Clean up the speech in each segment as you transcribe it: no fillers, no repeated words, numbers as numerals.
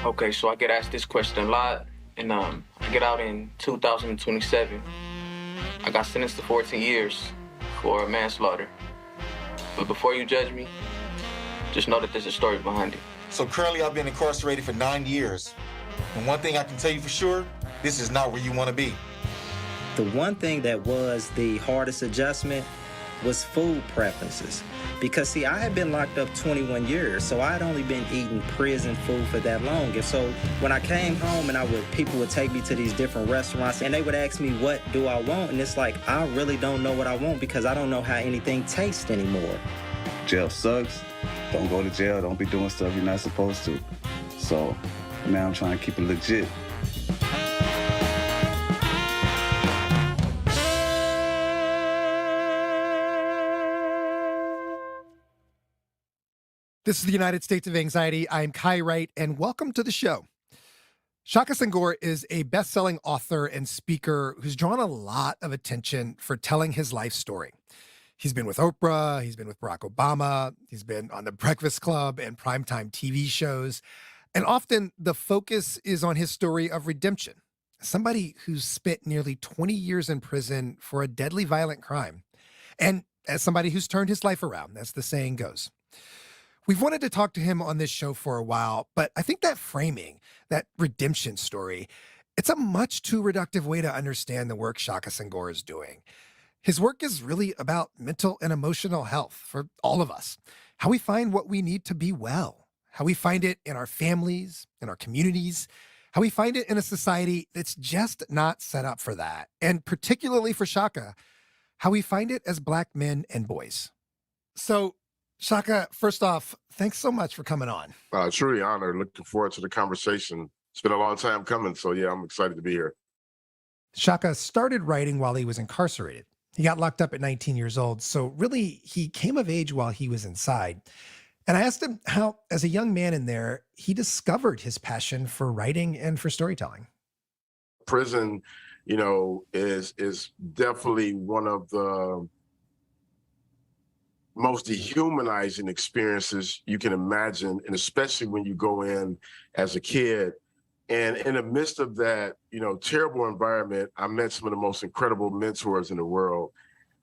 Okay, so I get asked this question a lot, and I get out in 2027. I got sentenced to 14 years for manslaughter. But before you judge me, just know that there's a story behind it. So currently I've been incarcerated for 9 years. And one thing I can tell you for sure, this is not where you want to be. The one thing that was the hardest adjustment was food preferences. Because see, I had been locked up 21 years, so I had only been eating prison food for that long. And so when I came home and people would take me to these different restaurants and they would ask me, what do I want? And it's like, I really don't know what I want because I don't know how anything tastes anymore. Jail sucks. Don't go to jail. Don't be doing stuff you're not supposed to. So now I'm trying to keep it legit. This is the United States of Anxiety. I'm Kai Wright, and welcome to the show. Shaka Senghor is a best-selling author and speaker who's drawn a lot of attention for telling his life story. He's been with Oprah, he's been with Barack Obama, he's been on The Breakfast Club and primetime TV shows, and often the focus is on his story of redemption. Somebody who's spent nearly 20 years in prison for a deadly violent crime, and as somebody who's turned his life around, as the saying goes. We've wanted to talk to him on this show for a while, but I think that framing, that redemption story, it's a much too reductive way to understand the work Shaka Senghor is doing. His work is really about mental and emotional health for all of us, how we find what we need to be well, how we find it in our families, in our communities, how we find it in a society that's just not set up for that, and particularly for Shaka, how we find it as Black men and boys. So, Shaka, first off, thanks so much for coming on. Truly honored. Looking forward to the conversation. It's been a long time coming, so yeah, I'm excited to be here. Shaka started writing while he was incarcerated. He got locked up at 19 years old, so really he came of age while he was inside. And I asked him how, as a young man in there, he discovered his passion for writing and for storytelling. Prison, is definitely one of the most dehumanizing experiences you can imagine, and especially when you go in as a kid. And in the midst of that, terrible environment, I met some of the most incredible mentors in the world.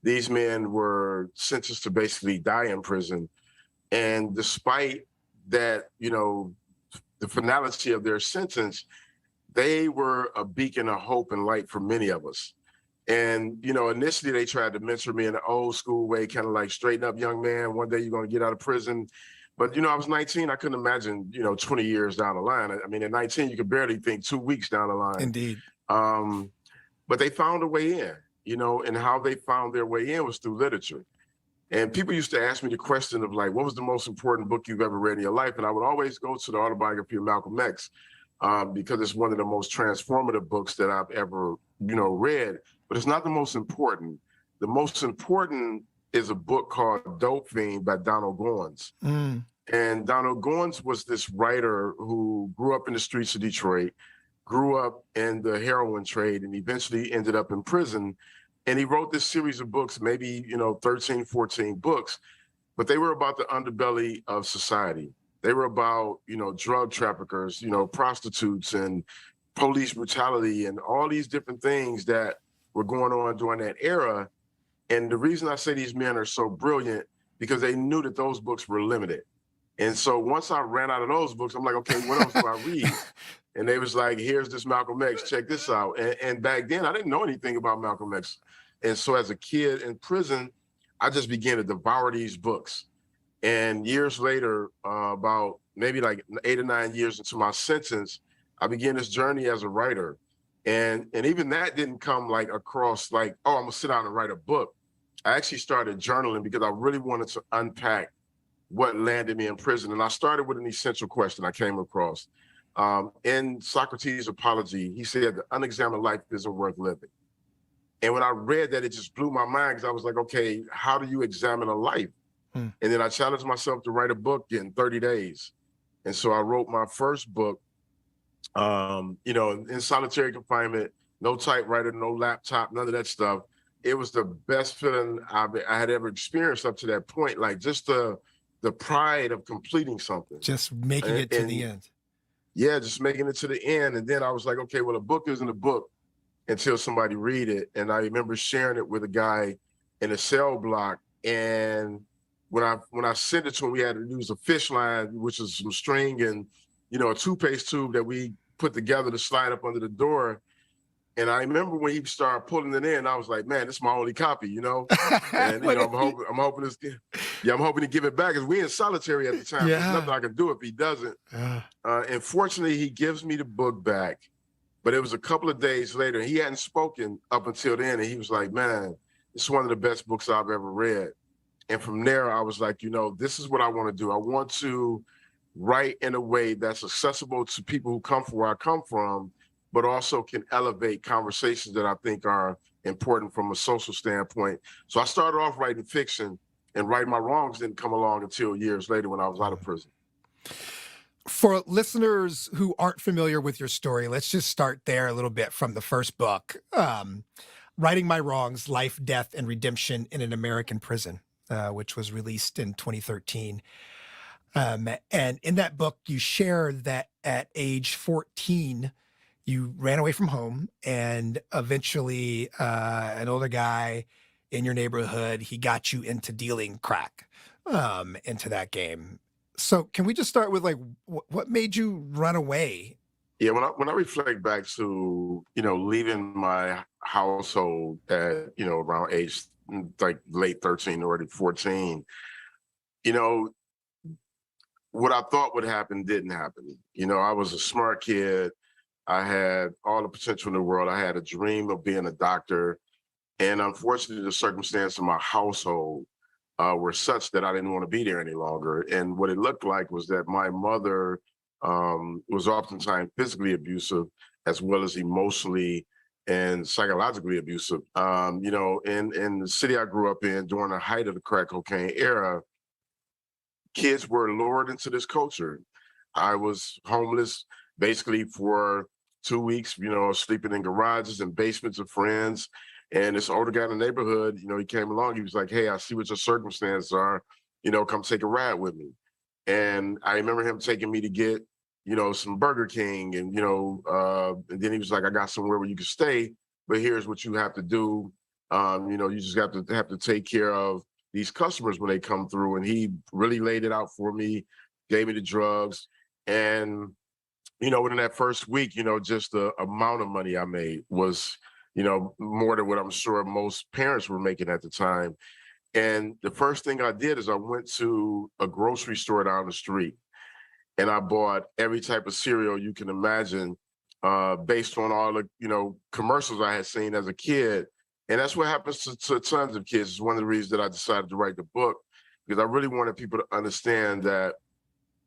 These men were sentenced to basically die in prison. And despite that, the finality of their sentence, they were a beacon of hope and light for many of us. And, initially they tried to mentor me in an old school way, kind of like straighten up, young man, one day you're going to get out of prison. But, I was 19. I couldn't imagine, 20 years down the line. I mean, at 19, you could barely think 2 weeks down the line. Indeed. But they found a way in, and how they found their way in was through literature. And people used to ask me the question of like, what was the most important book you've ever read in your life? And I would always go to the autobiography of Malcolm X because it's one of the most transformative books that I've ever, read. But it's not the most important. The most important is a book called Dope Fiend by Donald Goines. And Donald Goines was this writer who grew up in the streets of Detroit, grew up in the heroin trade, and eventually ended up in prison. And he wrote this series of books, maybe, 13, 14 books, but they were about the underbelly of society. They were about, drug traffickers, prostitutes and police brutality and all these different things that were going on during that era. And the reason I say these men are so brilliant, because they knew that those books were limited. And so once I ran out of those books, I'm like, okay, what else do I read? And they was like, here's this Malcolm X, check this out. And back then I didn't know anything about Malcolm X. And so as a kid in prison, I just began to devour these books. And years later, about maybe like 8 or 9 years into my sentence, I began this journey as a writer. And even that didn't come like across like, oh, I'm gonna sit down and write a book. I actually started journaling because I really wanted to unpack what landed me in prison. And I started with an essential question I came across. In Socrates' Apology, he said, the unexamined life isn't worth living. And when I read that, it just blew my mind because I was like, okay, how do you examine a life? And then I challenged myself to write a book in 30 days. And so I wrote my first book, in solitary confinement, no typewriter, no laptop, none of that stuff. It was the best feeling I had ever experienced up to that point. Like just the pride of completing something. Just making it to the end. yeah, just making it to the end. And then I was like, okay, well, a book isn't a book until somebody read it. And I remember sharing it with a guy in a cell block. And when I sent it to him, we had to use a fish line, which is some string and, a toothpaste tube that we put together to slide up under the door. And I remember when he started pulling it in, I was like, man, this is my only copy, And I'm hoping to give it back because we in solitary at the time. Yeah. There's nothing I can do if he doesn't. And fortunately, he gives me the book back. But it was a couple of days later. He hadn't spoken up until then, and he was like, man, it's one of the best books I've ever read. And from there, I was like, this is what I want to do. I want to write in a way that's accessible to people who come from where I come from, but also can elevate conversations that I think are important from a social standpoint. So I started off writing fiction, and Right My Wrongs didn't come along until years later when I was out of prison. For listeners who aren't familiar with your story, let's just start there a little bit from the first book, Righting My Wrongs, Life, Death, and Redemption in an American Prison, which was released in 2013. And in that book, you share that at age 14, you ran away from home, and eventually an older guy in your neighborhood, he got you into dealing crack into that game. So can we just start with what made you run away? Yeah, when I reflect back to, leaving my household at, around age like late 13, already 14, what I thought would happen didn't happen. I was a smart kid. I had all the potential in the world. I had a dream of being a doctor. And unfortunately, the circumstances of my household were such that I didn't want to be there any longer. And what it looked like was that my mother was oftentimes physically abusive, as well as emotionally and psychologically abusive. In the city I grew up in during the height of the crack cocaine era, kids were lured into this culture. I was homeless basically for 2 weeks, sleeping in garages and basements of friends. And this older guy in the neighborhood, he came along. He was like, hey, I see what your circumstances are. Come take a ride with me. And I remember him taking me to get, some Burger King. And, and then he was like, I got somewhere where you can stay, but here's what you have to do. You just have to take care of these customers when they come through. And he really laid it out for me, gave me the drugs. And, within that first week, just the amount of money I made was, more than what I'm sure most parents were making at the time. And the first thing I did is I went to a grocery store down the street, and I bought every type of cereal you can imagine, based on all the, commercials I had seen as a kid. And that's what happens to tons of kids. It's one of the reasons that I decided to write the book, because I really wanted people to understand that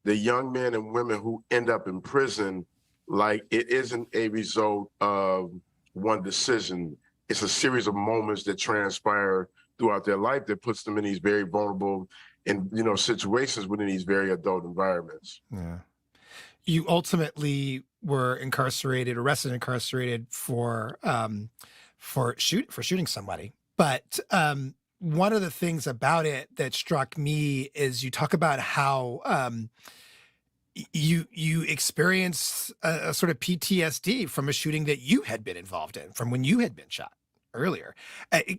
the young men and women who end up in prison, it isn't a result of one decision. It's a series of moments that transpire throughout their life that puts them in these very vulnerable and situations within these very adult environments. Yeah. You ultimately were arrested and incarcerated for shooting somebody. But one of the things about it that struck me is you talk about how you experienced a sort of PTSD from a shooting that you had been involved in, from when you had been shot earlier.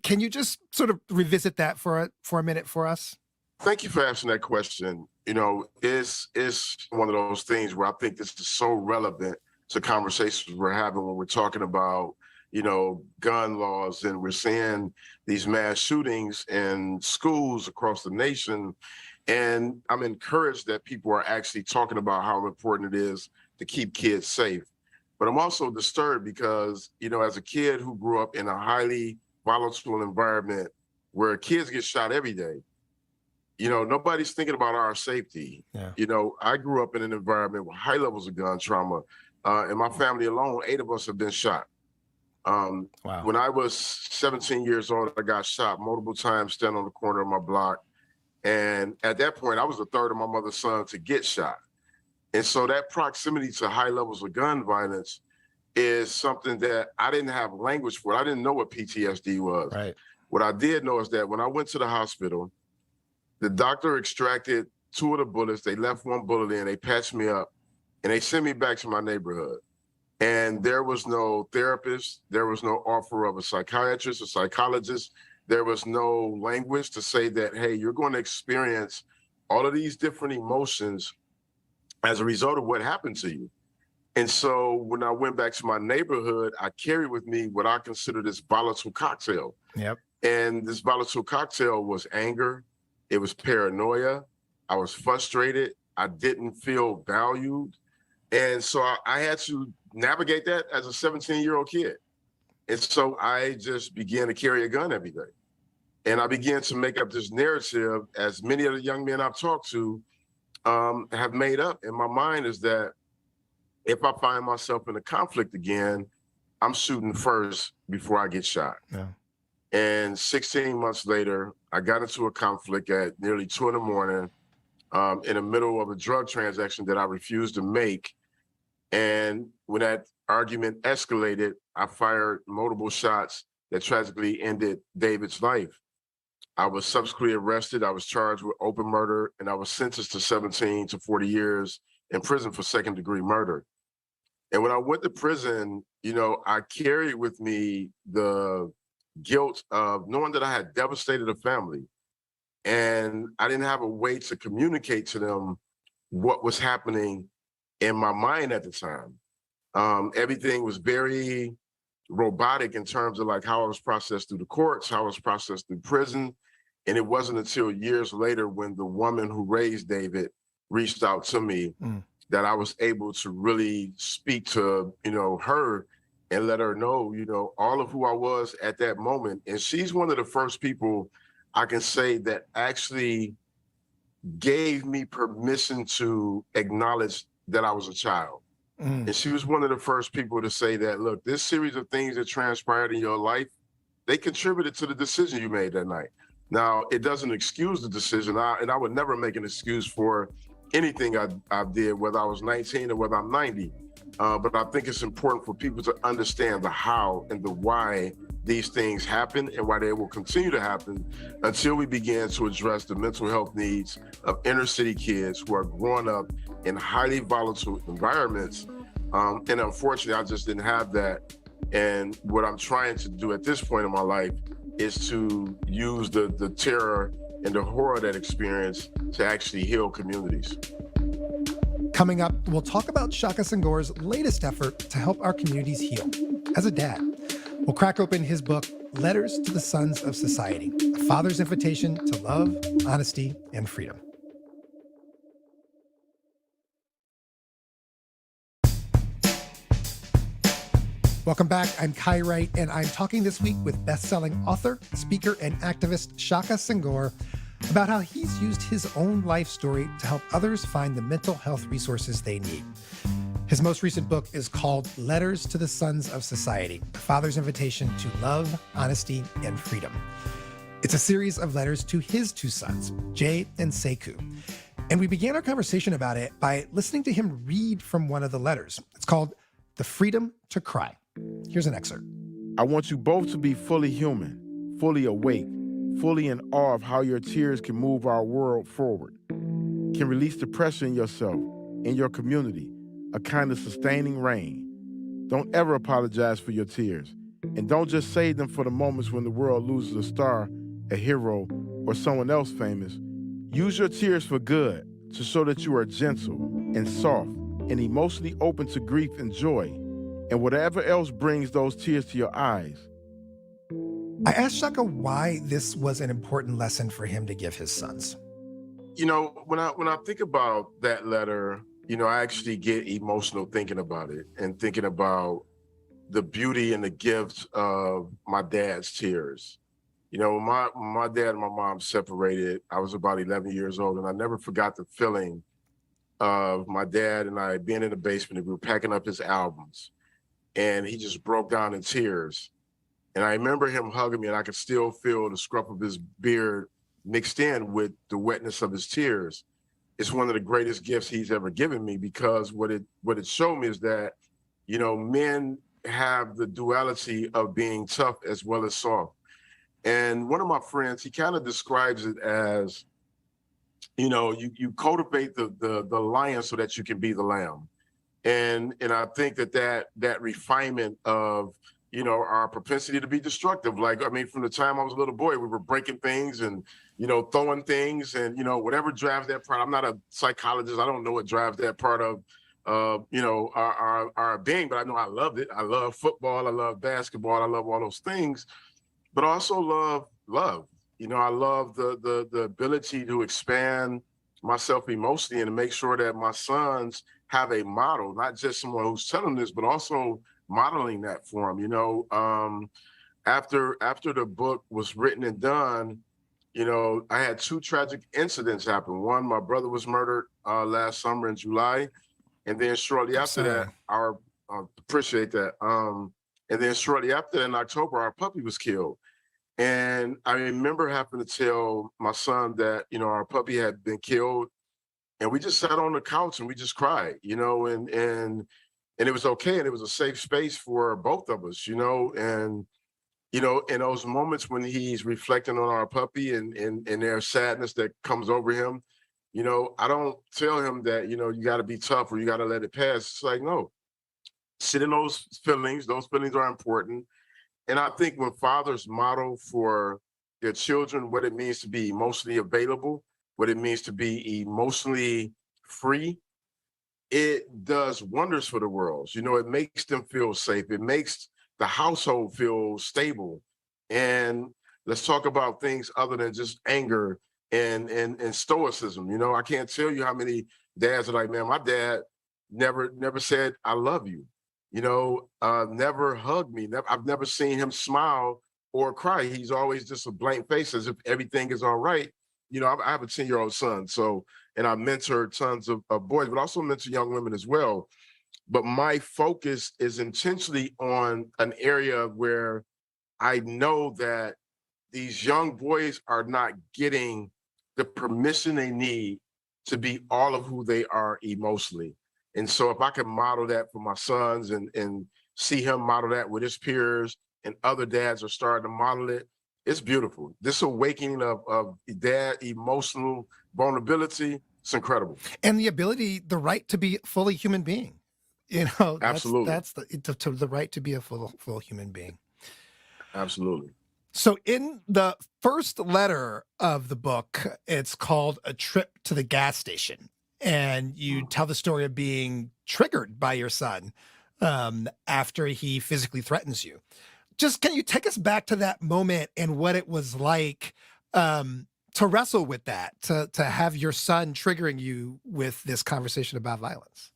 Can you just sort of revisit that for a minute for us? Thank you for asking that question. It's one of those things where I think this is so relevant to conversations we're having when we're talking about, gun laws, and we're seeing these mass shootings in schools across the nation. And I'm encouraged that people are actually talking about how important it is to keep kids safe. But I'm also disturbed because, as a kid who grew up in a highly volatile environment where kids get shot every day, nobody's thinking about our safety. Yeah. I grew up in an environment with high levels of gun trauma. In my family alone, 8 of us have been shot. Wow. When I was 17 years old, I got shot multiple times standing on the corner of my block. And at that point, I was the third of my mother's son to get shot. And so that proximity to high levels of gun violence is something that I didn't have language for. I didn't know what PTSD was. Right. What I did know is that when I went to the hospital, the doctor extracted 2 of the bullets. They left 1 bullet in. They patched me up. and they sent me back to my neighborhood. And there was no therapist. There was no offer of a psychiatrist, a psychologist. There was no language to say that, hey, you're going to experience all of these different emotions as a result of what happened to you. And so when I went back to my neighborhood, I carried with me what I consider this volatile cocktail. Yep. And this volatile cocktail was anger. It was paranoia. I was frustrated. I didn't feel valued. And so I had to navigate that as a 17-year-old kid. And so I just began to carry a gun every day. And I began to make up this narrative, as many of the young men I've talked to have made up in my mind, is that if I find myself in a conflict again, I'm shooting first before I get shot. Yeah. And 16 months later, I got into a conflict at nearly 2 a.m. In the middle of a drug transaction that I refused to make. And when that argument escalated, I fired multiple shots that tragically ended David's life. I was subsequently arrested. I was charged with open murder, and I was sentenced to 17 to 40 years in prison for second-degree murder. And when I went to prison, I carried with me the guilt of knowing that I had devastated a family, and I didn't have a way to communicate to them what was happening in my mind at the time. Everything was very robotic in terms of like how I was processed through the courts, how I was processed through prison. And it wasn't until years later when the woman who raised David reached out to me that I was able to really speak to, her and let her know, all of who I was at that moment. And she's one of the first people I can say that actually gave me permission to acknowledge that I was a child. And she was one of the first people to say that, look, this series of things that transpired in your life, they contributed to the decision you made that night. Now, it doesn't excuse the decision, and I would never make an excuse for anything I did, whether I was 19 or whether I'm 90. But I think it's important for people to understand the how and the why these things happen and why they will continue to happen until we begin to address the mental health needs of inner city kids who are growing up in highly volatile environments. And unfortunately, I just didn't have that. And what I'm trying to do at this point in my life is to use the terror and the horror of that experience to actually heal communities. Coming up, we'll talk about Shaka Senghor's latest effort to help our communities heal. As a dad, we'll crack open his book, Letters to the Sons of Society, a father's invitation to love, honesty, and freedom. Welcome back. I'm Kai Wright, and I'm talking this week with best-selling author, speaker, and activist Shaka Senghor about how he's used his own life story to help others find the mental health resources they need. His most recent book is called Letters to the Sons of Society, a father's invitation to love, honesty, and freedom. It's a series of letters to his two sons, Jay and Sekou. And we began our conversation about it by listening to him read from one of the letters. It's called The Freedom to Cry. Here's an excerpt. I want you both to be fully human, fully awake, fully in awe of how your tears can move our world forward, can release the pressure in yourself, in your community, a kind of sustaining rain. Don't ever apologize for your tears, and don't just save them for the moments when the world loses a star, a hero, or someone else famous. Use your tears for good, to show that you are gentle and soft and emotionally open to grief and joy, and whatever else brings those tears to your eyes. I asked Shaka why this was an important lesson for him to give his sons. When I think about that letter, I actually get emotional thinking about it and thinking about the beauty and the gift of my dad's tears. When my dad and my mom separated, I was about 11 years old, and I never forgot the feeling of my dad and I being in the basement, and we were packing up his albums, and he just broke down in tears. And I remember him hugging me, and I could still feel the scruff of his beard mixed in with the wetness of his tears. It's one of the greatest gifts he's ever given me, because what it showed me is that, men have the duality of being tough as well as soft. And one of my friends, he kind of describes it as, you cultivate the lion so that you can be the lamb. And I think that refinement of, our propensity to be destructive. Like, I mean, from the time I was a little boy, we were breaking things and, throwing things and, whatever drives that part. I'm not a psychologist. I don't know what drives that part of, our being, but I know I loved it. I love football. I love basketball. I love all those things, but I also love. I love the ability to expand myself emotionally and to make sure that my sons have a model, not just someone who's telling this, but also modeling that for them. After the book was written and done, I had two tragic incidents happen. One, my brother was murdered last summer in July, and then shortly after that, appreciate that. And then shortly after that, in October, our puppy was killed. And I remember having to tell my son that, our puppy had been killed, and we just sat on the couch and we just cried, and it was okay. And it was a safe space for both of us, and, in those moments when he's reflecting on our puppy and there's sadness that comes over him, I don't tell him that, you got to be tough or you got to let it pass. It's like, no, sit in those feelings. Those feelings are important. And I think when fathers model for their children what it means to be emotionally available, what it means to be emotionally free, it does wonders for the world. It makes them feel safe. It makes the household feel stable. And let's talk about things other than just anger and stoicism. I can't tell you how many dads are like, man, my dad never said, I love you. Never hugged me. I've never seen him smile or cry. He's always just a blank face as if everything is all right. I have a 10-year-old son, and I mentor tons of boys, but also mentor young women as well. But my focus is intentionally on an area where I know that these young boys are not getting the permission they need to be all of who they are emotionally. And so if I can model that for my sons and see him model that with his peers and other dads are starting to model it, it's beautiful. This awakening of dad emotional vulnerability, it's incredible. And the ability, the right to be fully human being. Absolutely. That's the right to be a full human being. Absolutely. So in the first letter of the book, it's called A Trip to the Gas Station. And you tell the story of being triggered by your son after he physically threatens you. Just can you take us back to that moment and what it was like to wrestle with that, to have your son triggering you with this conversation about violence?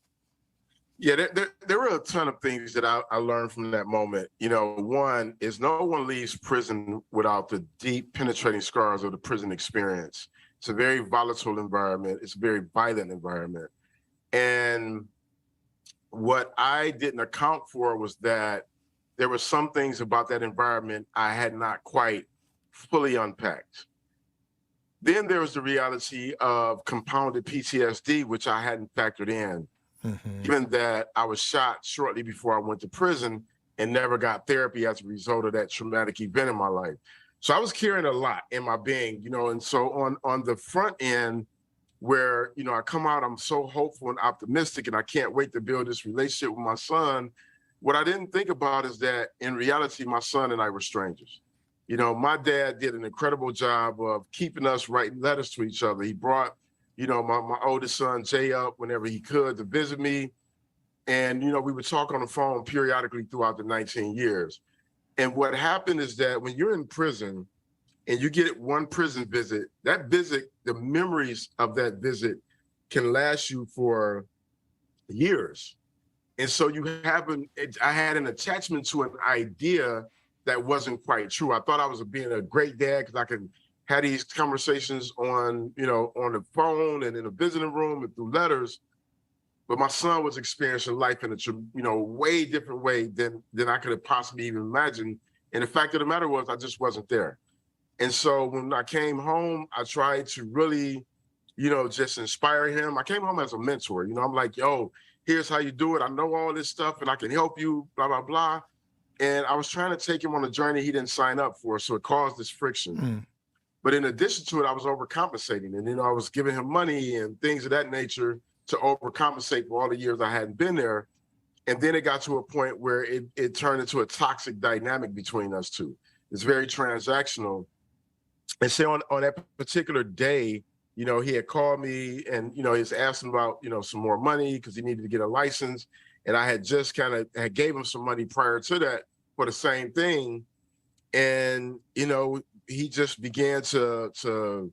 Yeah, there were a ton of things that I learned from that moment. One is no one leaves prison without the deep penetrating scars of the prison experience. It's a very volatile environment. It's a very violent environment. And what I didn't account for was that there were some things about that environment I had not quite fully unpacked. Then there was the reality of compounded PTSD, which I hadn't factored in. Mm-hmm. Given that I was shot shortly before I went to prison and never got therapy as a result of that traumatic event in my life. So I was carrying a lot in my being, and so on the front end where, I come out, I'm so hopeful and optimistic and I can't wait to build this relationship with my son. What I didn't think about is that in reality, my son and I were strangers. My dad did an incredible job of keeping us writing letters to each other. He brought my oldest son, Jay, up whenever he could to visit me. And, we would talk on the phone periodically throughout the 19 years. And what happened is that when you're in prison and you get one prison visit, that visit, the memories of that visit can last you for years. And so I had an attachment to an idea that wasn't quite true. I thought I was being a great dad because I could have these conversations on the phone and in a visiting room and through letters. But my son was experiencing life in a way different way than I could have possibly even imagined. And the fact of the matter was I just wasn't there. And so when I came home, I tried to really, just inspire him. I came home as a mentor. I'm like, yo, here's how you do it. I know all this stuff and I can help you, blah, blah, blah. And I was trying to take him on a journey he didn't sign up for. So it caused this friction. Mm. But in addition to it, I was overcompensating. And, I was giving him money and things of that nature to overcompensate for all the years I hadn't been there. And then it got to a point where it turned into a toxic dynamic between us two. It's very transactional. And so on that particular day, you know, he had called me and, you know, he was asking about, you know, some more money because he needed to get a license. And I had just had gave him some money prior to that for the same thing. And, you know, he just began to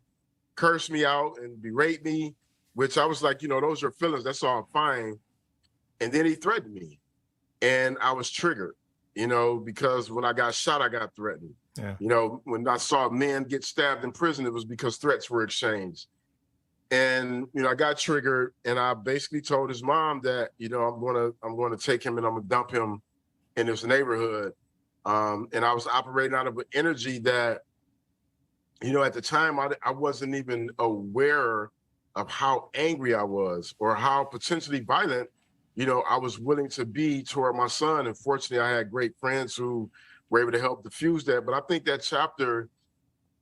curse me out and berate me, which I was like, you know, those are feelings. That's all fine. And then he threatened me. And I was triggered, you know, because when I got shot, I got threatened. Yeah. You know, when I saw men get stabbed in prison, it was because threats were exchanged. And, you know, I got triggered and I basically told his mom that, you know, I'm gonna take him and I'm gonna dump him in this neighborhood. And I was operating out of an energy that, you know, at the time I wasn't even aware of how angry I was or how potentially violent, you know, I was willing to be toward my son. And fortunately, I had great friends who were able to help diffuse that. But I think that chapter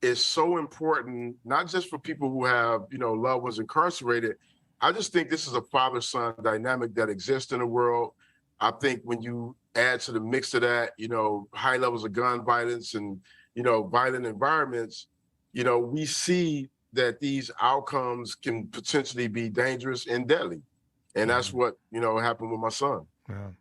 is so important, not just for people who have, you know, loved ones incarcerated. I just think this is a father-son dynamic that exists in the world. I think when you add to the mix of that, you know, high levels of gun violence and, you know, violent environments, you know, we see that these outcomes can potentially be dangerous and deadly. And that's what, you know, happened with my son. Yeah.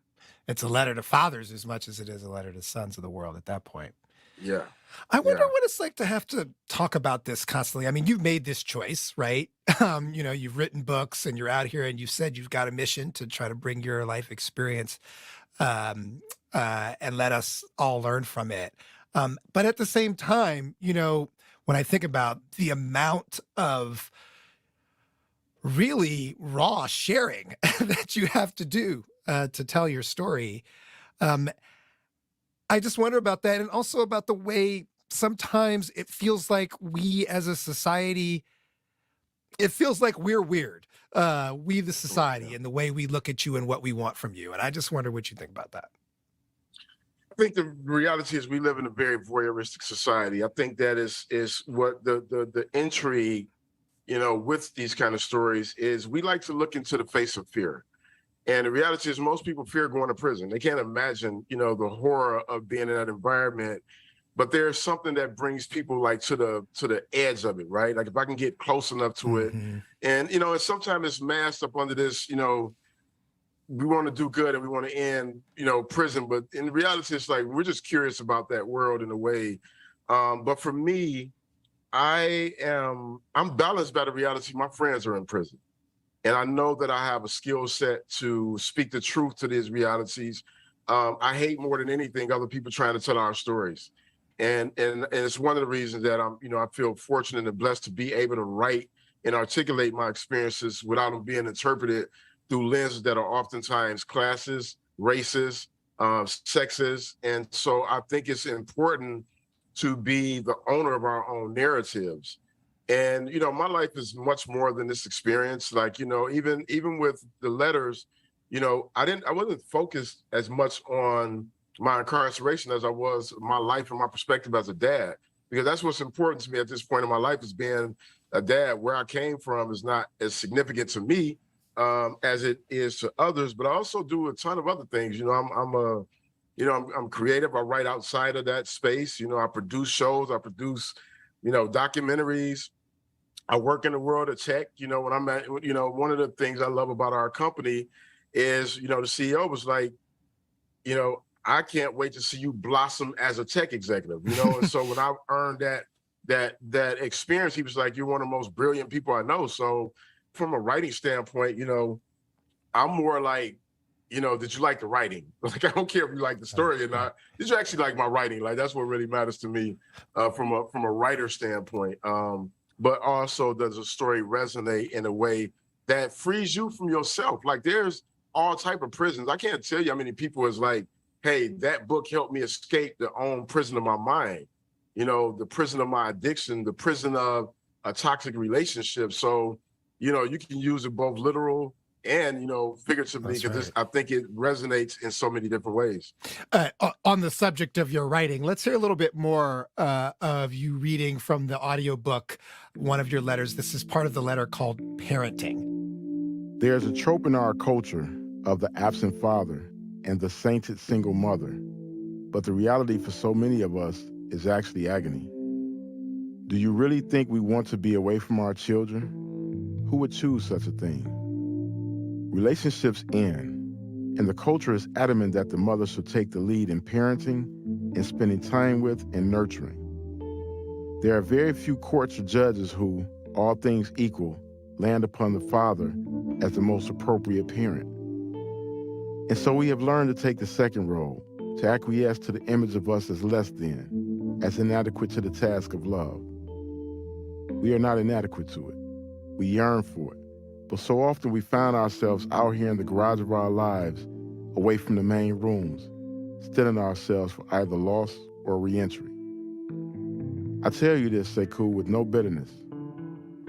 It's a letter to fathers as much as it is a letter to sons of the world at that point. Yeah. I wonder what it's like to have to talk about this constantly. I mean, you've made this choice, right? You know, you've written books and you're out here and you said you've got a mission to try to bring your life experience and let us all learn from it. But at the same time, you know, when I think about the amount of really raw sharing that you have to do to tell your story, I just wonder about that, and also about the way sometimes it feels like we as a society, it feels like we're weird. We, the society, and the way we look at you and what we want from you. And I just wonder what you think about that. I think the reality is we live in a very voyeuristic society. I think that is what the intrigue, you know, with these kind of stories is we like to look into the face of fear. And the reality is most people fear going to prison. They can't imagine, you know, the horror of being in that environment. But there's something that brings people like to the edge of it, right? Like if I can get close enough to it. And, you know, and sometimes it's masked up under this, you know, we want to do good and we want to end, you know, prison. But in reality, it's like we're just curious about that world in a way. But for me, I'm balanced by the reality. My friends are in prison. And I know that I have a skill set to speak the truth to these realities. I hate more than anything other people trying to tell our stories. And it's one of the reasons that I feel fortunate and blessed to be able to write and articulate my experiences without them being interpreted through lenses that are oftentimes classist, racist, sexist. And so I think it's important to be the owner of our own narratives. And, you know, my life is much more than this experience. Like, you know, even with the letters, you know, I wasn't focused as much on my incarceration as I was my life and my perspective as a dad, because that's what's important to me at this point in my life is being a dad. Where I came from is not as significant to me as it is to others, but I also do a ton of other things. You know, I'm creative. I write outside of that space. You know, I produce shows, I produce, you know, documentaries. I work in the world of tech. You know, when I'm at, you know, one of the things I love about our company is, you know, the CEO was like, you know, I can't wait to see you blossom as a tech executive, you know? And so when I earned that experience, he was like, you're one of the most brilliant people I know. So from a writing standpoint, you know, I'm more like, you know, did you like the writing? Like, I don't care if you like the story or not. Did you actually like my writing? Like, that's what really matters to me from a writer standpoint. But also does the story resonate in a way that frees you from yourself? Like there's all type of prisons. I can't tell you how many people is like, hey, that book helped me escape the own prison of my mind, you know, the prison of my addiction, the prison of a toxic relationship. So, you know, you can use it both literal and, you know, figuratively, because I think it resonates in so many different ways. On the subject of your writing, let's hear a little bit more of you reading from the audiobook, one of your letters. This is part of the letter called Parenting. There's a trope in our culture of the absent father and the sainted single mother, but the reality for so many of us is actually agony. Do you really think we want to be away from our children? Who would choose such a thing? Relationships end, and the culture is adamant that the mother should take the lead in parenting and spending time with and nurturing. There are very few courts or judges who, all things equal, land upon the father as the most appropriate parent. And so we have learned to take the second role, to acquiesce to the image of us as less than, as inadequate to the task of love. We are not inadequate to it. We yearn for it. But so often we find ourselves out here in the garage of our lives, away from the main rooms, steeling ourselves for either loss or reentry. I tell you this, Sekou, with no bitterness.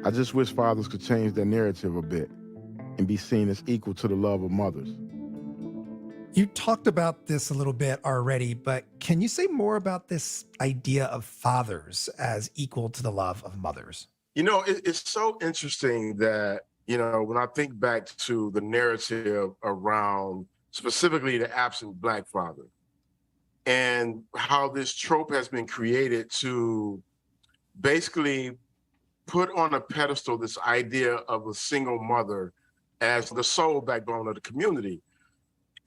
I just wish fathers could change their narrative a bit and be seen as equal to the love of mothers. You talked about this a little bit already, but can you say more about this idea of fathers as equal to the love of mothers? It's so interesting that, when I think back to the narrative around specifically the absent Black father and how this trope has been created to basically put on a pedestal this idea of a single mother as the sole backbone of the community.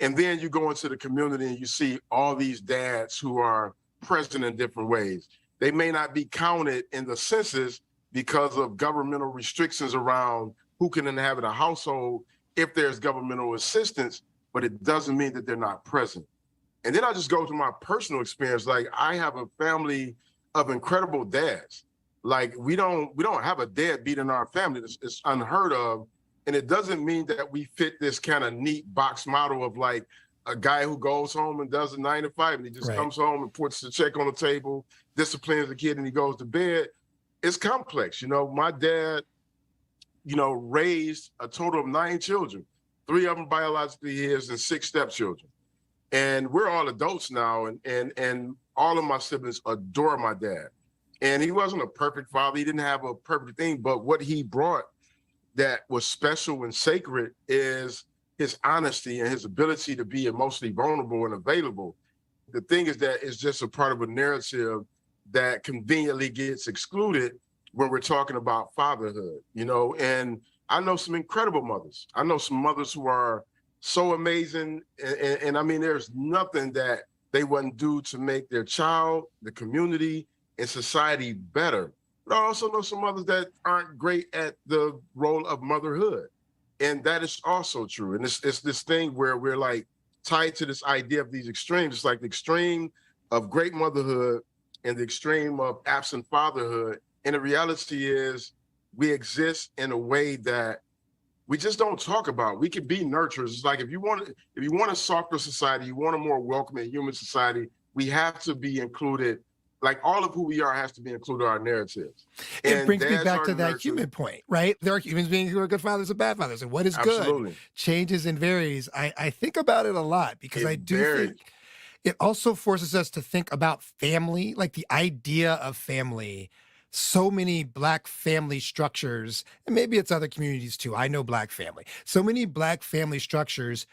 And then you go into the community and you see all these dads who are present in different ways. They may not be counted in the census because of governmental restrictions around who can inhabit a household if there's governmental assistance, but it doesn't mean that they're not present. And then I just go to my personal experience. Like, I have a family of incredible dads. Like, we don't have a deadbeat in our family. It's unheard of. And it doesn't mean that we fit this kind of neat box model of like a guy who goes home and does a 9 to 5 and he just comes home and puts the check on the table, disciplines the kid, and he goes to bed. It's complex. My dad, raised a total of 9 children, 3 of them biologically his and 6 stepchildren. And we're all adults now, and all of my siblings adore my dad. And he wasn't a perfect father. He didn't have a perfect thing, but what he brought that was special and sacred is his honesty and his ability to be emotionally vulnerable and available. The thing is that it's just a part of a narrative that conveniently gets excluded when we're talking about fatherhood, and I know some incredible mothers. I know some mothers who are so amazing. And I mean, there's nothing that they wouldn't do to make their child, the community, and society better. But I also know some mothers that aren't great at the role of motherhood. And that is also true. And it's this thing where we're like tied to this idea of these extremes. It's like the extreme of great motherhood and the extreme of absent fatherhood. And the reality is we exist in a way that we just don't talk about. We can be nurturers. It's like if you want a softer society, you want a more welcoming human society, we have to be included. Like, all of who we are has to be included in our narratives. It brings me back to that human point, right? There are humans being who are good fathers and bad fathers, and what is good changes and varies. I think about it a lot because I do think it also forces us to think about family, like the idea of family. So many Black family structures, and maybe it's other communities too. I know Black family. So many Black family structures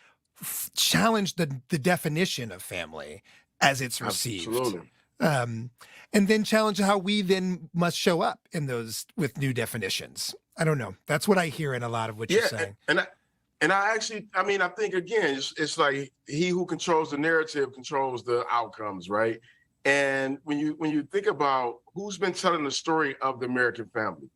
challenge the definition of family as it's received. Absolutely. And then challenge how we then must show up in those with new definitions. I don't know. That's what I hear in a lot of what you're saying. And I think again, it's like he who controls the narrative controls the outcomes, right? And when you think about who's been telling the story of the American family,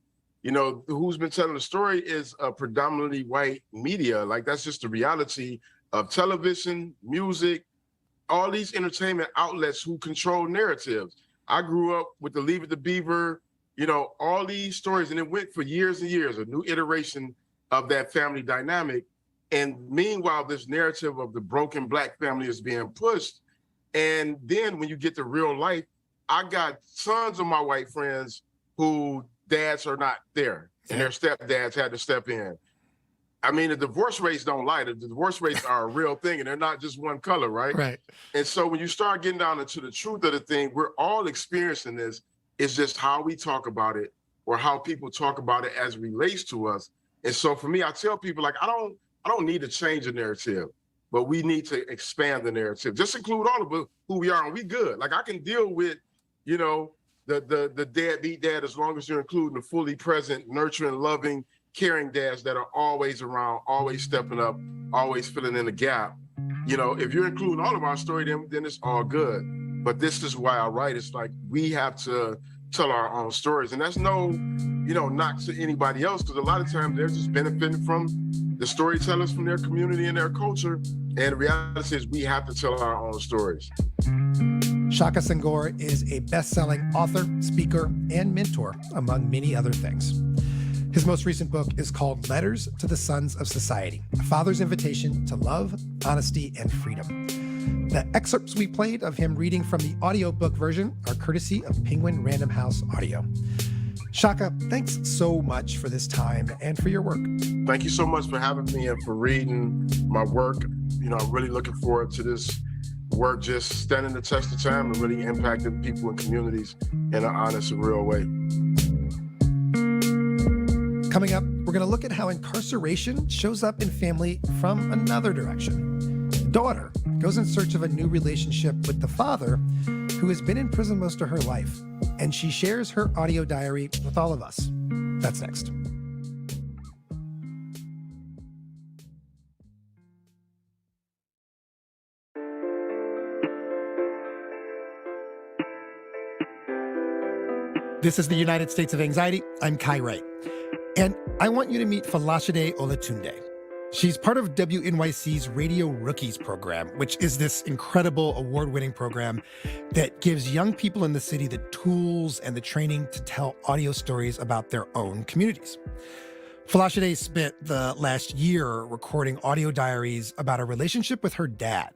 who's been telling the story is a predominantly white media. Like, that's just the reality of television, music, all these entertainment outlets who control narratives. I grew up with the Leave It to Beaver, all these stories, and it went for years and years, a new iteration of that family dynamic. And meanwhile, this narrative of the broken Black family is being pushed. And then when you get to real life, I got sons of my white friends who dads are not there, and their stepdads had to step in. I mean, the divorce rates don't lie. The divorce rates are a real thing, and they're not just one color, right? Right. And so when you start getting down into the truth of the thing, we're all experiencing this. It's just how we talk about it or how people talk about it as it relates to us. And so for me, I tell people, like, I don't need to change the narrative, but we need to expand the narrative. Just include all of who we are, and we good. Like, I can deal with, you know, the deadbeat dad, as long as you're including the fully present, nurturing, loving, caring dads that are always around, always stepping up, always filling in the gap. You know, if you're including all of our story, then it's all good. But this is why I write. It's like, we have to tell our own stories. And that's no, you know, knock to anybody else, because a lot of times they're just benefiting from the storytellers from their community and their culture. And the reality is we have to tell our own stories. Shaka Senghor is a best-selling author, speaker, and mentor, among many other things. His most recent book is called Letters to the Sons of Society, a father's invitation to love, honesty, and freedom. The excerpts we played of him reading from the audiobook version are courtesy of Penguin Random House Audio. Shaka, thanks so much for this time and for your work. Thank you so much for having me and for reading my work. You know, I'm really looking forward to this work just standing the test of time and really impacting people and communities in an honest and real way. Coming up, we're going to look at how incarceration shows up in family from another direction. The daughter goes in search of a new relationship with the father, who has been in prison most of her life, and she shares her audio diary with all of us. That's next. This is the United States of Anxiety. I'm Kai Wright. And I want you to meet Falashade Olatunde. She's part of WNYC's Radio Rookies program, which is this incredible award-winning program that gives young people in the city the tools and the training to tell audio stories about their own communities. Falashade spent the last year recording audio diaries about a relationship with her dad.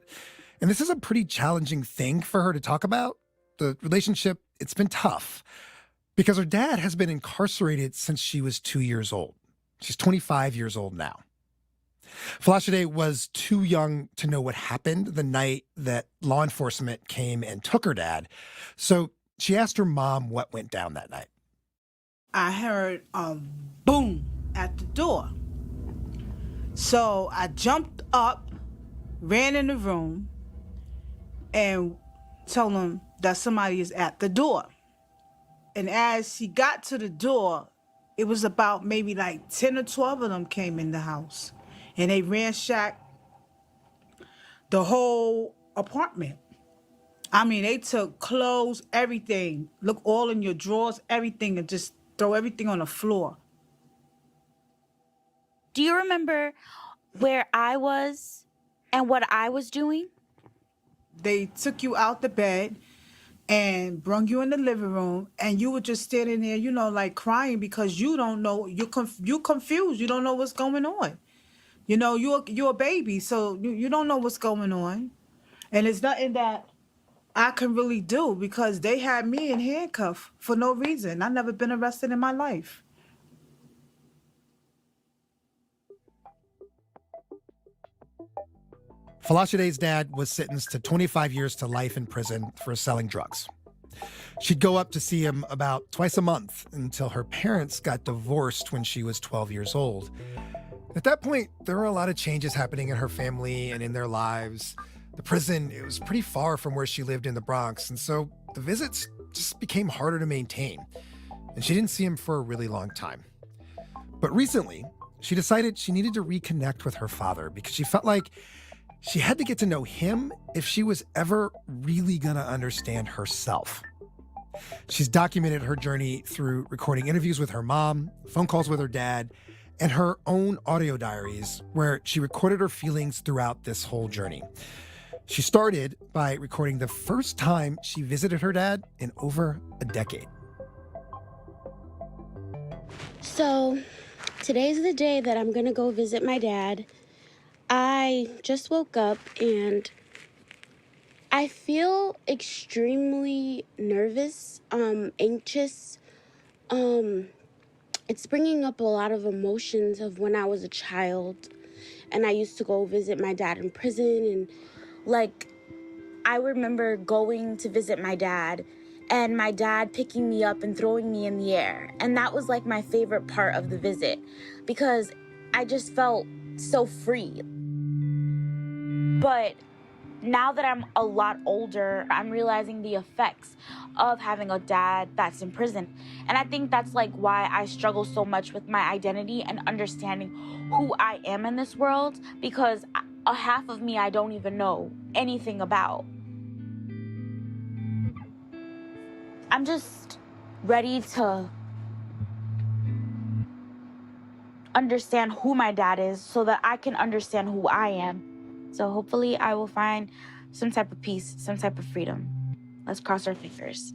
And this is a pretty challenging thing for her to talk about. The relationship, it's been tough because her dad has been incarcerated since she was 2 years old. She's 25 years old now. Falashade was too young to know what happened the night that law enforcement came and took her dad. So she asked her mom what went down that night. I heard a boom at the door. So I jumped up, ran in the room, and told him that somebody is at the door. And as he got to the door, it was about maybe like 10 or 12 of them came in the house. And they ransacked the whole apartment. I mean, they took clothes, everything. Look all in your drawers, everything, and just throw everything on the floor. Do you remember where I was and what I was doing? They took you out the bed and brung you in the living room, and you were just standing there, you know, like crying because you don't know, you're confused. You don't know what's going on. You know, you're a baby, so you don't know what's going on. And it's nothing that I can really do because they had me in handcuffs for no reason. I've never been arrested in my life. Falashade's dad was sentenced to 25 years to life in prison for selling drugs. She'd go up to see him about twice a month until her parents got divorced when she was 12 years old. At that point, there were a lot of changes happening in her family and in their lives. The prison, it was pretty far from where she lived in the Bronx, and so the visits just became harder to maintain. And she didn't see him for a really long time. But recently, she decided she needed to reconnect with her father because she felt like she had to get to know him if she was ever really going to understand herself. She's documented her journey through recording interviews with her mom, phone calls with her dad, and her own audio diaries where she recorded her feelings throughout this whole journey. She started by recording the first time she visited her dad in over a decade. So, today's the day that I'm gonna go visit my dad. I just woke up and I feel extremely nervous, anxious. It's bringing up a lot of emotions of when I was a child and I used to go visit my dad in prison. And Like, I remember going to visit my dad and my dad picking me up and throwing me in the air. And that was like my favorite part of the visit because I just felt so free. But now that I'm a lot older, I'm realizing the effects of having a dad that's in prison. And I think that's like why I struggle so much with my identity and understanding who I am in this world, because a half of me I don't even know anything about. I'm just ready to understand who my dad is so that I can understand who I am. So hopefully I will find some type of peace, some type of freedom. Let's cross our fingers.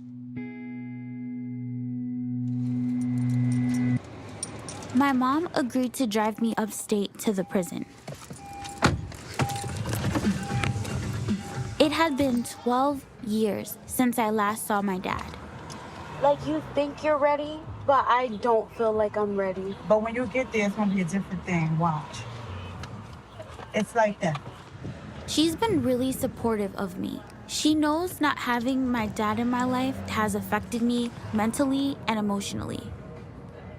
My mom agreed to drive me upstate to the prison. It had been 12 years since I last saw my dad. Like, you think you're ready, but I don't feel like I'm ready. But when you get there, it's gonna be a different thing. Watch. It's like that. She's been really supportive of me. She knows not having my dad in my life has affected me mentally and emotionally.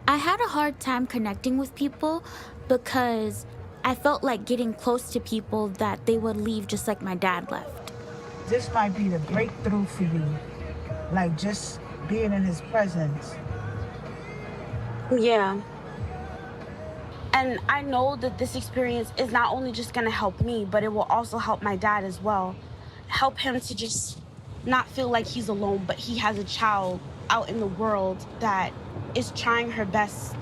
I had a hard time connecting with people because I felt like getting close to people that they would leave just like my dad left. This might be the breakthrough for you. Like, just being in his presence. Yeah. And I know that this experience is not only just gonna help me, but it will also help my dad as well. Help him to just not feel like he's alone, but he has a child out in the world that is trying her best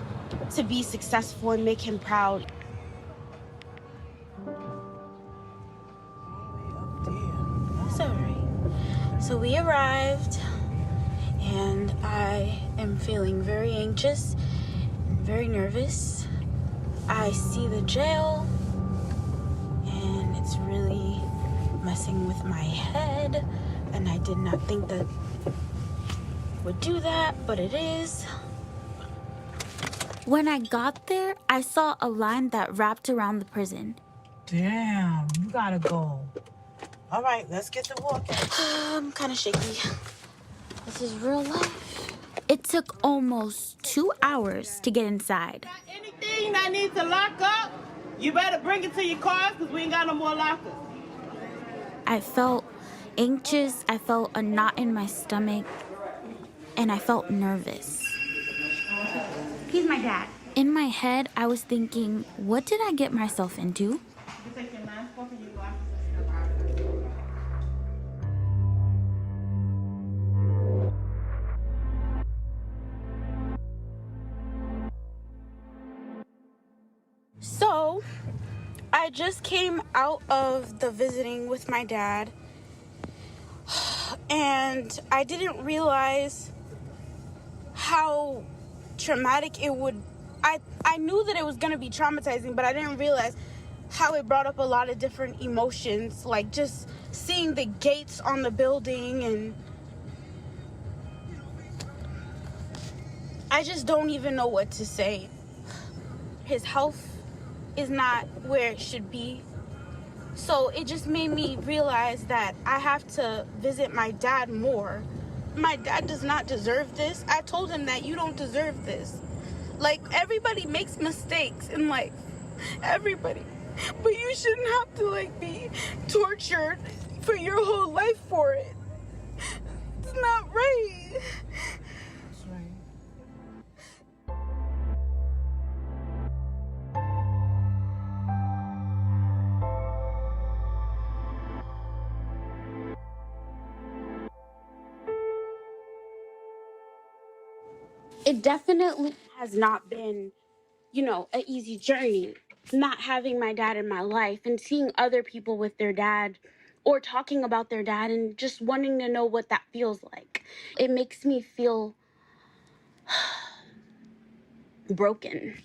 to be successful and make him proud. That's all right. So we arrived, and I am feeling very anxious and very nervous. I see the jail, and it's really messing with my head, and I did not think that would do that, but it is. When I got there, I saw a line that wrapped around the prison. Damn, you gotta go. All right, let's get to walking. I'm kind of shaky. This is real life. It took almost 2 hours to get inside. Anything that needs to lock up, you better bring it to your cars because we ain't got no more lockers. I felt anxious, I felt a knot in my stomach, and I felt nervous. He's my dad. In my head, I was thinking, what did I get myself into? You take your mask off and your glasses. So, I just came out of the visiting with my dad, and I didn't realize how traumatic it would. I knew that it was going to be traumatizing, but I didn't realize how it brought up a lot of different emotions, like just seeing the gates on the building, and I just don't even know what to say. His health is not where it should be. So it just made me realize that I have to visit my dad more. My dad does not deserve this. I told him that you don't deserve this. Like, everybody makes mistakes in life. Everybody. But you shouldn't have to, like, be tortured for your whole life for it. It's not right. That's right. It definitely has not been, an easy journey. Not having my dad in my life and seeing other people with their dad or talking about their dad and just wanting to know what that feels like. It makes me feel broken.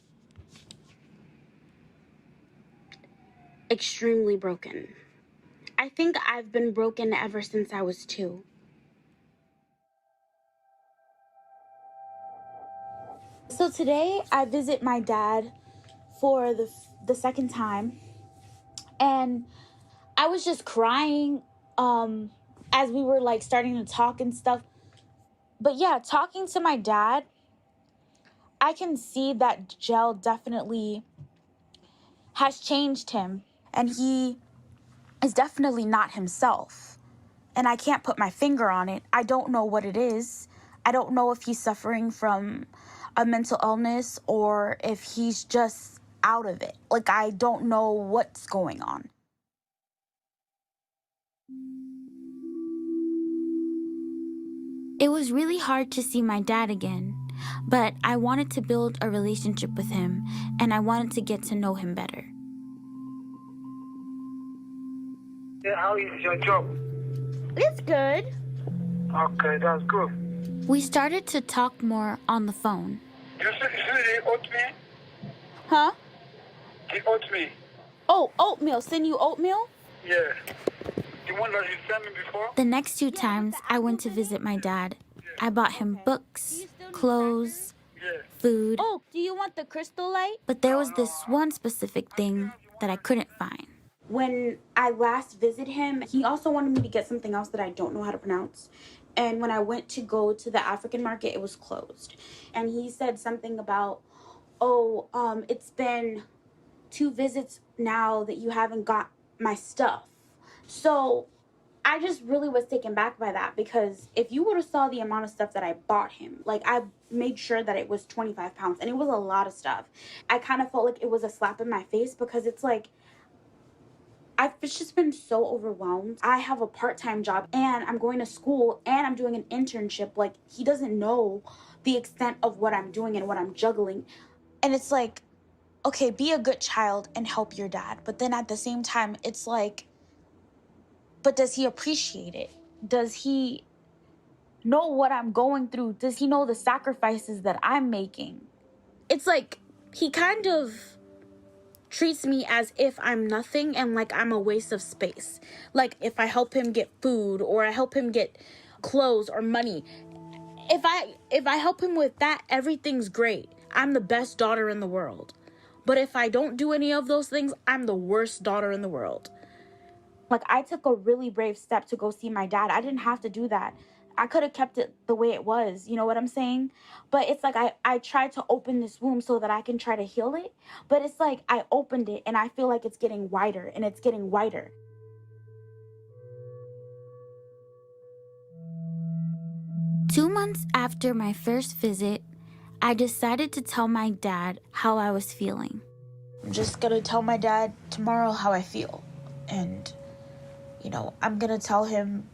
Extremely broken. I think I've been broken ever since I was 2. So today I visit my dad for the second time, and I was just crying as we were like starting to talk and stuff. But yeah, talking to my dad, I can see that jail definitely has changed him. And he is definitely not himself. And I can't put my finger on it. I don't know what it is. I don't know if he's suffering from a mental illness or if he's just out of it. Like, I don't know what's going on. It was really hard to see my dad again, but I wanted to build a relationship with him, and I wanted to get to know him better. How is your job? It's good. Okay, that's good. We started to talk more on the phone. You see the oatmeal? Huh? The oatmeal? Oh, oatmeal. Send you oatmeal? Yeah. The one that you sent me before? The next 2 times I went to visit my dad, I bought him books, clothes, food. Oh, do you want the crystal light? But there was this one specific thing that I couldn't find. When I last visited him, he also wanted me to get something else that I don't know how to pronounce. And when I went to go to the African market, it was closed. And he said something about, it's been 2 visits now that you haven't got my stuff. So I just really was taken back by that, because if you would have saw the amount of stuff that I bought him, like, I made sure that it was 25 pounds, and it was a lot of stuff. I kind of felt like it was a slap in my face, because it's like, I've just been so overwhelmed. I have a part-time job, and I'm going to school, and I'm doing an internship. Like, he doesn't know the extent of what I'm doing and what I'm juggling. And it's like, okay, be a good child and help your dad. But then at the same time, it's like, but does he appreciate it? Does he know what I'm going through? Does he know the sacrifices that I'm making? It's like, he kind of treats me as if I'm nothing and like I'm a waste of space. Like, if I help him get food or I help him get clothes or money, if I help him with that, everything's great. I'm the best daughter in the world. But if I don't do any of those things, I'm the worst daughter in the world. Like, I took a really brave step to go see my dad. I didn't have to do that. I could have kept it the way it was. You know what I'm saying? But it's like I tried to open this wound so that I can try to heal it. But it's like I opened it and I feel like it's getting wider and it's getting wider. Two months after my first visit, I decided to tell my dad how I was feeling. I'm just gonna tell my dad tomorrow how I feel. And I'm gonna tell him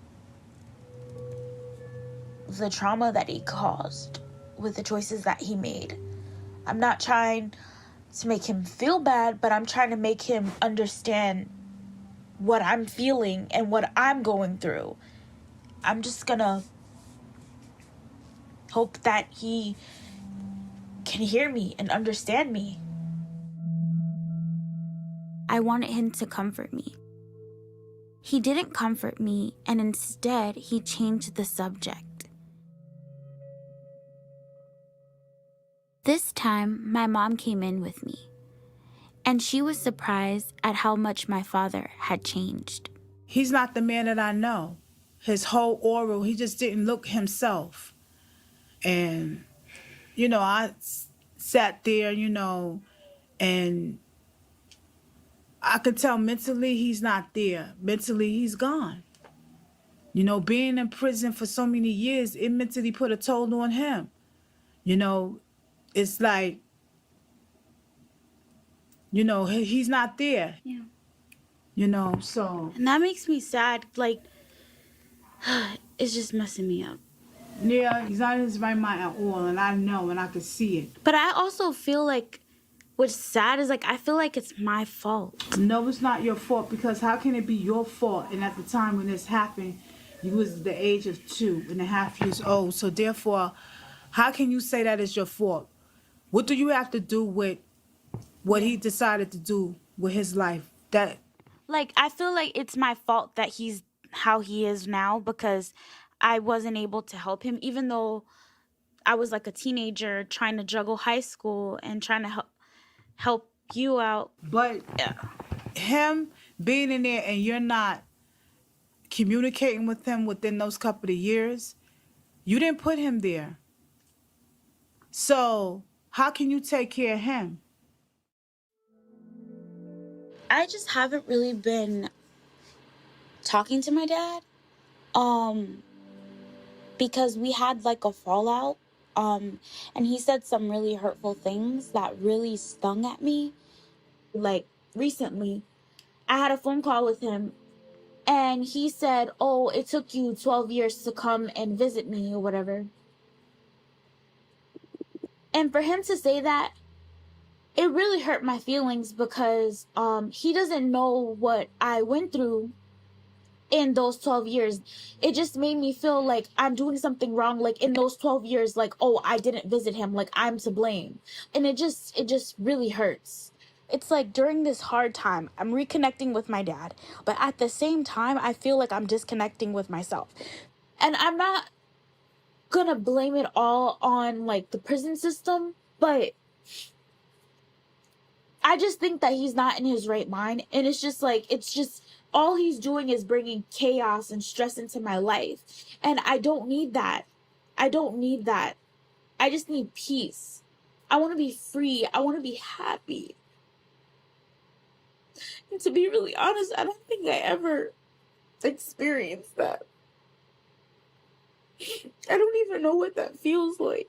the trauma that he caused with the choices that he made. I'm not trying to make him feel bad, but I'm trying to make him understand what I'm feeling and what I'm going through. I'm just gonna hope that he can hear me and understand me. I wanted him to comfort me. He didn't comfort me, and instead, he changed the subject. This time, my mom came in with me, and she was surprised at how much my father had changed. He's not the man that I know. His whole aura, he just didn't look himself. And, I sat there, and I could tell mentally he's not there. Mentally, he's gone. Being in prison for so many years, it mentally put a toll on him. It's like, he's not there. Yeah. So. And that makes me sad. Like, it's just messing me up. Yeah, he's not in his right mind at all, and I know, and I can see it. But I also feel like what's sad is, like, I feel like it's my fault. No, it's not your fault, because how can it be your fault? And at the time when this happened, you was the age of 2.5 years old. So therefore, how can you say that is your fault? What do you have to do with what he decided to do with his life? Like, I feel like it's my fault that he's how he is now, because I wasn't able to help him, even though I was like a teenager trying to juggle high school and trying to help you out. But him being in there and you're not communicating with him within those couple of years, You didn't put him there. So how can you take care of him? I just haven't really been talking to my dad. Because we had like a fallout. And he said some really hurtful things that really stung at me. Like recently, I had a phone call with him and he said, "Oh, it took you 12 years to come and visit me," or whatever. And for him to say that, it really hurt my feelings because he doesn't know what I went through in those 12 years. It just made me feel like I'm doing something wrong. Like in those 12 years, like, oh, I didn't visit him, like I'm to blame. And it just really hurts. It's like during this hard time, I'm reconnecting with my dad, but at the same time, I feel like I'm disconnecting with myself. And I'm not gonna blame it all on like the prison system, but I just think that he's not in his right mind. And it's just all he's doing is bringing chaos and stress into my life. And I don't need that. I don't need that. I just need peace. I want to be free. I want to be happy. And to be really honest, I don't think I ever experienced that. I don't even know what that feels like.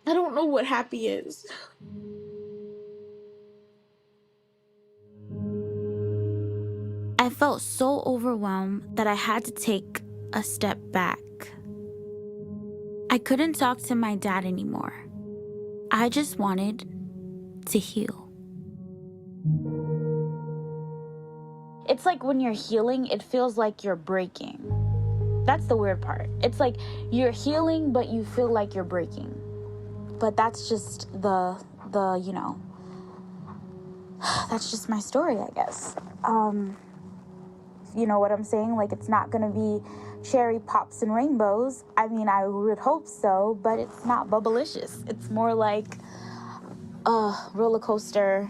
I don't know what happy is. I felt so overwhelmed that I had to take a step back. I couldn't talk to my dad anymore. I just wanted to heal. It's like when you're healing, it feels like you're breaking. That's the weird part. It's like you're healing, but you feel like you're breaking. But that's just the that's just my story, I guess. You know what I'm saying? Like, it's not gonna be cherry pops and rainbows. I mean, I would hope so, but it's not bubblicious. It's more like a roller coaster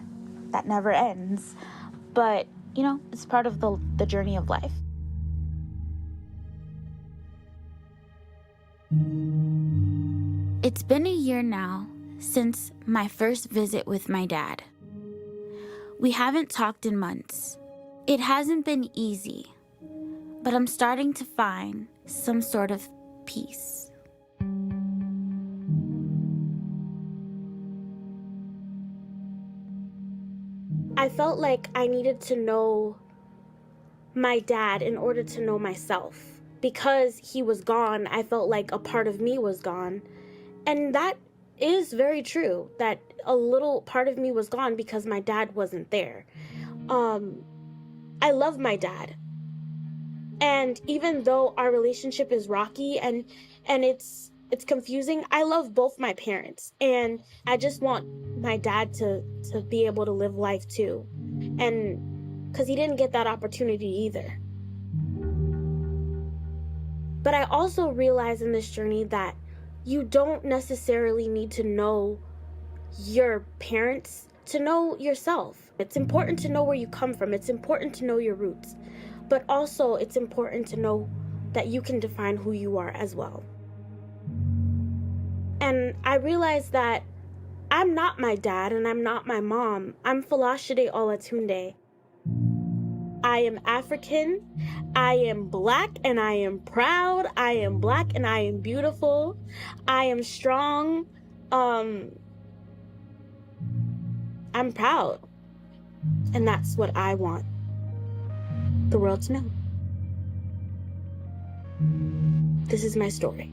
that never ends. But, you know, it's part of the journey of life. It's been a year now since my first visit with my dad. We haven't talked in months. It hasn't been easy, but I'm starting to find some sort of peace. I felt like I needed to know my dad in order to know myself. Because he was gone, I felt like a part of me was gone. And that is very true, that a little part of me was gone because my dad wasn't there. I love my dad. And even though our relationship is rocky and it's confusing, I love both my parents. And I just want my dad to be able to live life too. And because he didn't get that opportunity either. But I also realized in this journey that you don't necessarily need to know your parents to know yourself. It's important to know where you come from. It's important to know your roots. But also it's important to know that you can define who you are as well. And I realized that I'm not my dad and I'm not my mom. I'm Falashide Olatunde. I am African, I am Black and I am proud, I am Black and I am beautiful, I am strong, I'm proud. And that's what I want the world to know. This is my story.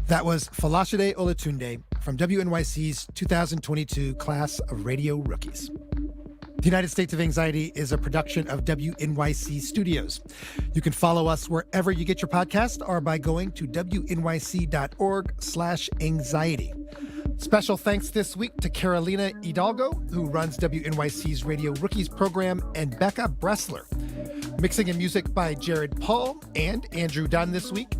That was Falashide Olatunde from WNYC's 2022 class of Radio Rookies. The United States of Anxiety is a production of WNYC Studios. You can follow us wherever you get your podcast or by going to wnyc.org/anxiety. Special thanks this week to Carolina Hidalgo, who runs WNYC's Radio Rookies program, and Becca Bressler. Mixing and music by Jared Paul and Andrew Dunn this week.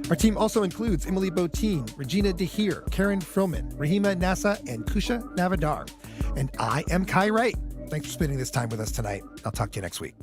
Our team also includes Emily Botine, Regina DeHeer, Karen Froman, Rahima Nassa, and Kusha Navadar. And I am Kai Wright. Thanks for spending this time with us tonight. I'll talk to you next week.